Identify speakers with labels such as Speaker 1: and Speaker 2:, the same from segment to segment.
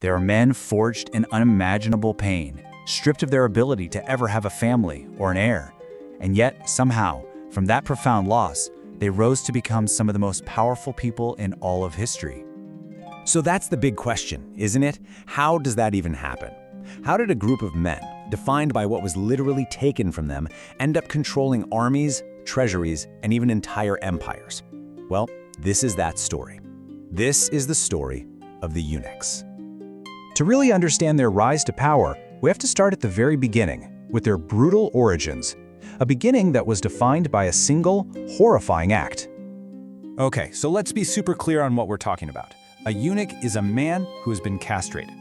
Speaker 1: There are men forged in unimaginable pain, stripped of their ability to ever have a family or an heir. And yet, somehow, from that profound loss, they rose to become some of the most powerful people in all of history.
Speaker 2: So that's the big question, isn't it? How does that even happen? How did a group of men, defined by what was literally taken from them, end up controlling armies, treasuries, and even entire empires? Well, this is that story. This is the story of the eunuchs.
Speaker 1: To really understand their rise to power, we have to start at the very beginning, with their brutal origins. A beginning that was defined by a single, horrifying act.
Speaker 3: Okay, so let's be super clear on what we're talking about. A eunuch is a man who has been castrated.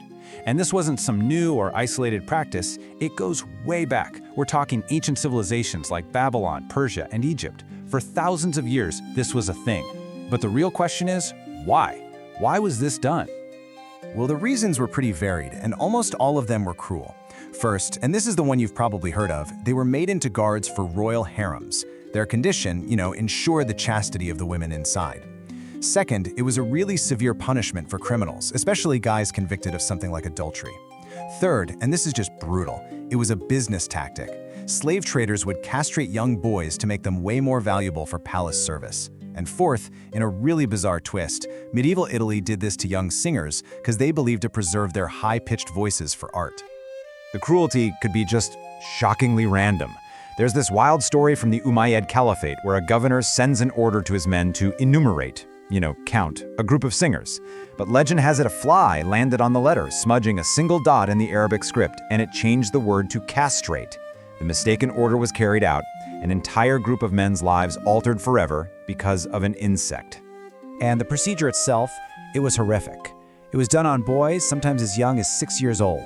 Speaker 3: And this wasn't some new or isolated practice, it goes way back. We're talking ancient civilizations like Babylon, Persia, and Egypt. For thousands of years, this was a thing. But the real question is, why? Why was this done?
Speaker 4: Well, the reasons were pretty varied, and almost all of them were cruel. First, and this is the one you've probably heard of, they were made into guards for royal harems. Their condition, ensured the chastity of the women inside. Second, it was a really severe punishment for criminals, especially guys convicted of something like adultery. Third, and this is just brutal, it was a business tactic. Slave traders would castrate young boys to make them way more valuable for palace service. And fourth, in a really bizarre twist, medieval Italy did this to young singers because they believed to preserve their high-pitched voices for art.
Speaker 2: The cruelty could be just shockingly random. There's this wild story from the Umayyad Caliphate where a governor sends an order to his men to enumerate, count, a group of singers. But legend has it a fly landed on the letter, smudging a single dot in the Arabic script, and it changed the word to castrate. The mistaken order was carried out, an entire group of men's lives altered forever because of an insect.
Speaker 1: And the procedure itself, it was horrific. It was done on boys, sometimes as young as 6 years old.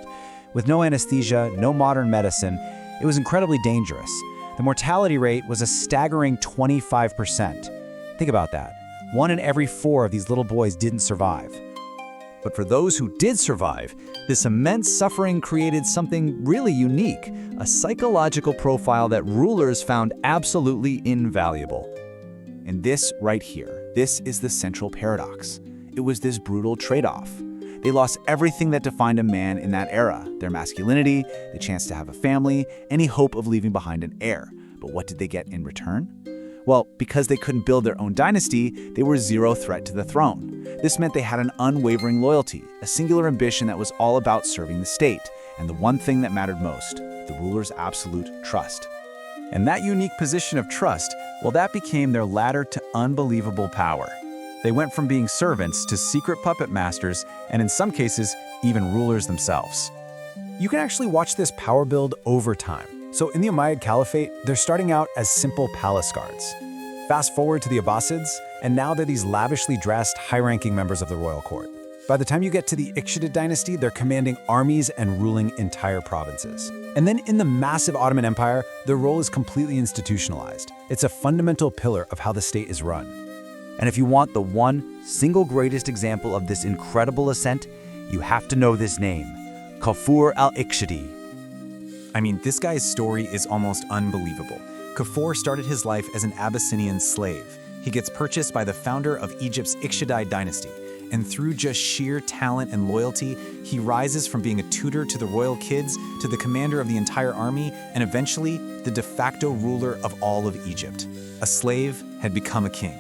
Speaker 1: With no anesthesia, no modern medicine, it was incredibly dangerous. The mortality rate was a staggering 25%. Think about that. 1 in every 4 of these little boys didn't survive. But for those who did survive, this immense suffering created something really unique, a psychological profile that rulers found absolutely invaluable. And this right here, this is the central paradox. It was this brutal trade-off. They lost everything that defined a man in that era, their masculinity, the chance to have a family, any hope of leaving behind an heir. But what did they get in return? Well, because they couldn't build their own dynasty, they were zero threat to the throne. This meant they had an unwavering loyalty, a singular ambition that was all about serving the state, and the one thing that mattered most, the ruler's absolute trust. And that unique position of trust, well, that became their ladder to unbelievable power. They went from being servants to secret puppet masters, and in some cases, even rulers themselves.
Speaker 4: You can actually watch this power build over time. So in the Umayyad Caliphate, they're starting out as simple palace guards. Fast forward to the Abbasids, and now they're these lavishly dressed, high-ranking members of the royal court. By the time you get to the Iqshidid dynasty, they're commanding armies and ruling entire provinces. And then in the massive Ottoman Empire, their role is completely institutionalized. It's a fundamental pillar of how the state is run.
Speaker 1: And if you want the one single greatest example of this incredible ascent, you have to know this name, Kafur al-Iqshidi.
Speaker 3: I mean, this guy's story is almost unbelievable. Kafur started his life as an Abyssinian slave. He gets purchased by the founder of Egypt's Iqshidite dynasty. And through just sheer talent and loyalty, he rises from being a tutor to the royal kids to the commander of the entire army and eventually the de facto ruler of all of Egypt. A slave had become a king.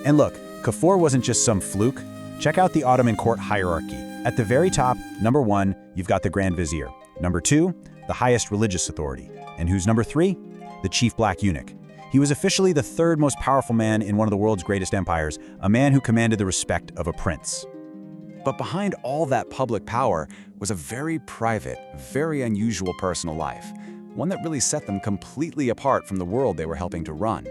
Speaker 1: And look, Kafur wasn't just some fluke. Check out the Ottoman court hierarchy. At the very top, number 1, you've got the Grand Vizier. Number 2, the highest religious authority. And who's number 3? The Chief Black Eunuch. He was officially the 3rd most powerful man in one of the world's greatest empires, a man who commanded the respect of a prince. But behind all that public power was a very private, very unusual personal life, one that really set them completely apart from the world they were helping to run.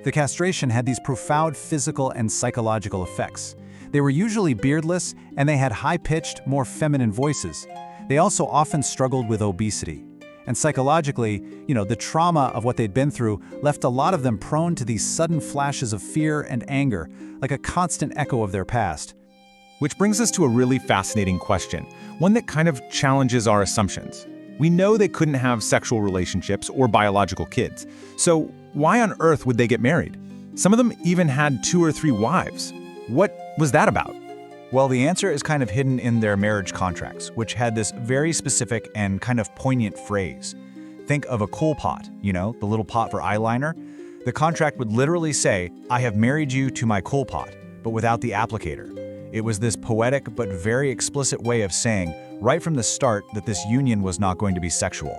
Speaker 1: The castration had these profound physical and psychological effects. They were usually beardless, and they had high-pitched, more feminine voices. They also often struggled with obesity. And psychologically, the trauma of what they'd been through left a lot of them prone to these sudden flashes of fear and anger, like a constant echo of their past.
Speaker 3: Which brings us to a really fascinating question, one that kind of challenges our assumptions. We know they couldn't have sexual relationships or biological kids, so why on earth would they get married? Some of them even had 2 or 3 wives. What was that about?
Speaker 2: Well, the answer is kind of hidden in their marriage contracts, which had this very specific and kind of poignant phrase. Think of a kohl pot, the little pot for eyeliner. The contract would literally say, "I have married you to my kohl pot," but without the applicator. It was this poetic but very explicit way of saying, right from the start, that this union was not going to be sexual.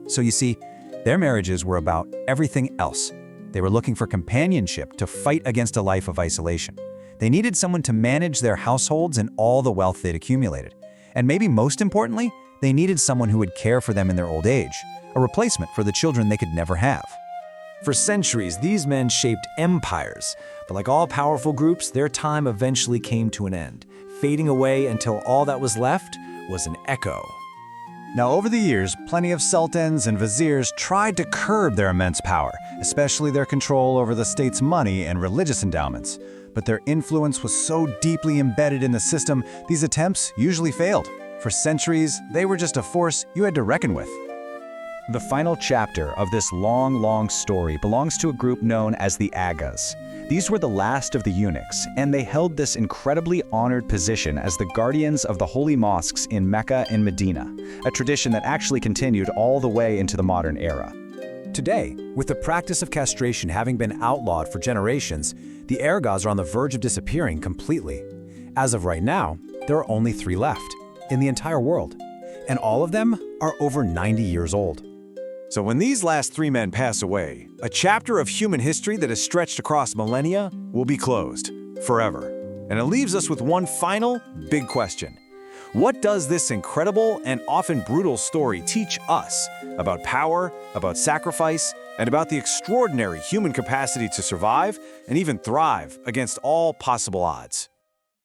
Speaker 1: So you see, their marriages were about everything else. They were looking for companionship to fight against a life of isolation. They needed someone to manage their households and all the wealth they'd accumulated. And maybe most importantly, they needed someone who would care for them in their old age, a replacement for the children they could never have.
Speaker 5: For centuries, these men shaped empires, but like all powerful groups, their time eventually came to an end, fading away until all that was left was an echo.
Speaker 2: Now, over the years, plenty of sultans and viziers tried to curb their immense power, especially their control over the state's money and religious endowments. But their influence was so deeply embedded in the system, these attempts usually failed. For centuries, they were just a force you had to reckon with.
Speaker 6: The final chapter of this long story belongs to a group known as the Agas. These were the last of the eunuchs, and they held this incredibly honored position as the guardians of the holy mosques in Mecca and Medina, a tradition that actually continued all the way into the modern era.
Speaker 1: Today, with the practice of castration having been outlawed for generations, the Agas are on the verge of disappearing completely. As of right now, there are only 3 left in the entire world, and all of them are over 90 years old.
Speaker 5: So when these last 3 men pass away, a chapter of human history that has stretched across millennia will be closed forever. And it leaves us with one final big question. What does this incredible and often brutal story teach us about power, about sacrifice, and about the extraordinary human capacity to survive and even thrive against all possible odds?